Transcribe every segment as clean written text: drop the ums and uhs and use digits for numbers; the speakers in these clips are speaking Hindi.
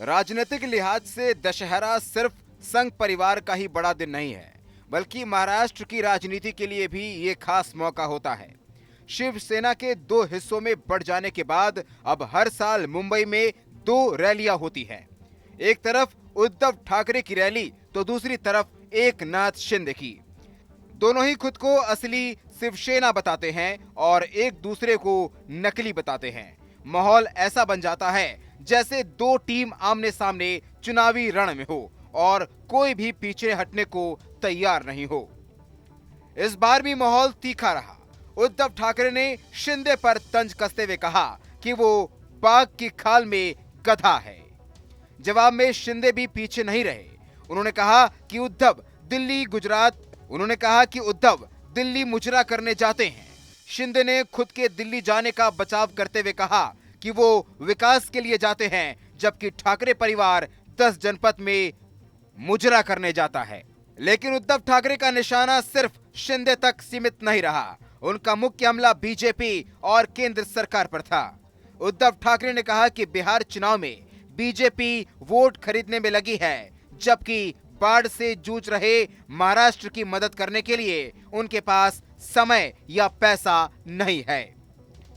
राजनीतिक लिहाज से दशहरा सिर्फ संघ परिवार का ही बड़ा दिन नहीं है, बल्कि महाराष्ट्र की राजनीति के लिए भी ये खास मौका होता है। शिवसेना के दो हिस्सों में बढ़ जाने के बाद अब हर साल मुंबई में दो रैलियां होती हैं। एक तरफ उद्धव ठाकरे की रैली तो दूसरी तरफ एकनाथ शिंदे की। दोनों ही खुद को असली शिवसेना बताते हैं और एक दूसरे को नकली बताते हैं। माहौल ऐसा बन जाता है जैसे दो टीम आमने सामने चुनावी रण में हो और कोई भी पीछे हटने को तैयार नहीं हो। इस बार भी माहौल तीखा रहा। उद्धव ठाकरे ने शिंदे पर तंज कसते हुए कहा कि वो बाघ की खाल में गधा है। जवाब में शिंदे भी पीछे नहीं रहे। उन्होंने कहा कि उद्धव दिल्ली मुजरा करने जाते हैं। शिंदे ने खुद के दिल्ली जाने का बचाव करते हुए कहा कि वो विकास के लिए जाते हैं, जबकि ठाकरे परिवार 10 जनपद में मुजरा करने जाता है। लेकिन उद्धव ठाकरे का निशाना सिर्फ शिंदे तक सीमित नहीं रहा। उनका मुख्य हमला बीजेपी और केंद्र सरकार पर था। उद्धव ठाकरे ने कहा कि बिहार चुनाव में बीजेपी वोट खरीदने में लगी है, जबकि बाढ़ से जूझ रहे महाराष्ट्र की मदद करने के लिए उनके पास समय या पैसा नहीं है।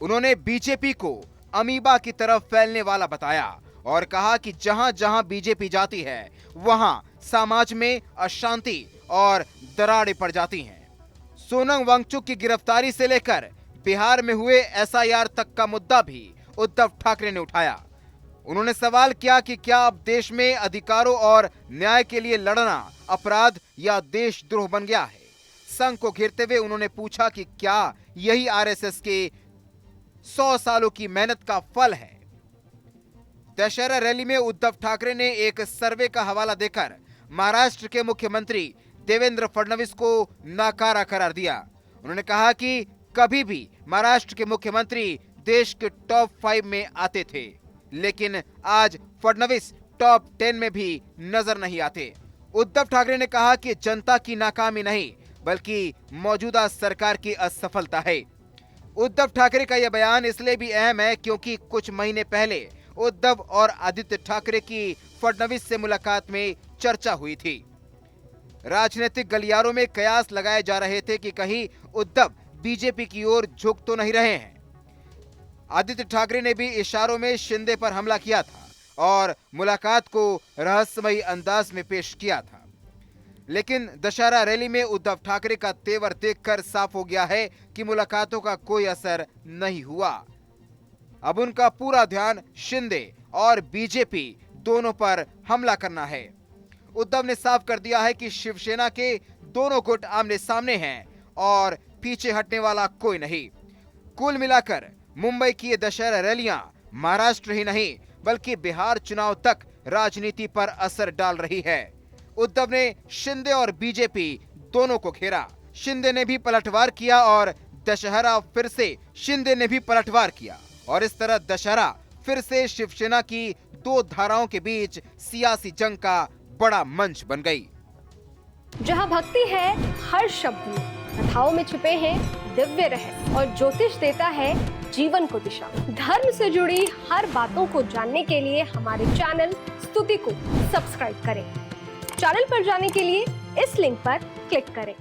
उन्होंने बीजेपी को अमीबा की तरफ फैलने वाला बताया और कहा कि जहां जहां बीजेपी जाती है वहां समाज में अशांति और दरारें पड़ जाती हैं। सोनम वांगचुक की गिरफ्तारी से लेकर बिहार में हुए एसआईआर तक का मुद्दा भी उद्धव ठाकरे ने उठाया। उन्होंने सवाल किया कि क्या अब देश में अधिकारों और न्याय के लिए लड़ना अपराध या देशद्रोह बन गया है। संघ को घेरते हुए उन्होंने पूछा कि क्या यही आरएसएस के 100 सालों की मेहनत का फल है। दशहरा रैली में उद्धव ठाकरे ने एक सर्वे का हवाला देकर महाराष्ट्र के मुख्यमंत्री देवेंद्र फडणवीस को नाकारा करार दिया। उन्होंने कहा कि कभी भी महाराष्ट्र के मुख्यमंत्री देश के टॉप 5 में आते थे, लेकिन आज फडणवीस टॉप 10 में भी नजर नहीं आते। उद्धव ठाकरे ने कहा कि जनता की नाकामी नहीं, बल्कि मौजूदा सरकार की असफलता है। उद्धव ठाकरे का यह बयान इसलिए भी अहम है क्योंकि कुछ महीने पहले उद्धव और आदित्य ठाकरे की फडणवीस से मुलाकात में चर्चा हुई थी। राजनीतिक गलियारों में कयास लगाए जा रहे थे कि कहीं उद्धव बीजेपी की ओर झुक तो नहीं रहे हैं। आदित्य ठाकरे ने भी इशारों में शिंदे पर हमला किया था और मुलाकात को रहस्यमयी अंदाज में पेश किया था। लेकिन दशहरा रैली में उद्धव ठाकरे का तेवर देखकर साफ हो गया है कि मुलाकातों का कोई असर नहीं हुआ। अब उनका पूरा ध्यान शिंदे और बीजेपी दोनों पर हमला करना है। उद्धव ने साफ कर दिया है कि शिवसेना के दोनों गुट आमने सामने हैं और पीछे हटने वाला कोई नहीं। कुल मिलाकर मुंबई की ये दशहरा रैलियां महाराष्ट्र ही नहीं बल्कि बिहार चुनाव तक राजनीति पर असर डाल रही है। उद्धव ने शिंदे और बीजेपी दोनों को घेरा। शिंदे ने भी पलटवार किया और दशहरा फिर से शिंदे ने भी पलटवार किया और इस तरह दशहरा फिर से शिवसेना की दो धाराओं के बीच सियासी जंग का बड़ा मंच बन गई। जहां भक्ति है हर शब्द में, कथाओं में छुपे हैं दिव्य रहस्य और ज्योतिष देता है जीवन को दिशा। धर्म से जुड़ी हर बातों को जानने के लिए हमारे चैनल स्तुति को सब्सक्राइब करें। चैनल पर जाने के लिए इस लिंक पर क्लिक करें।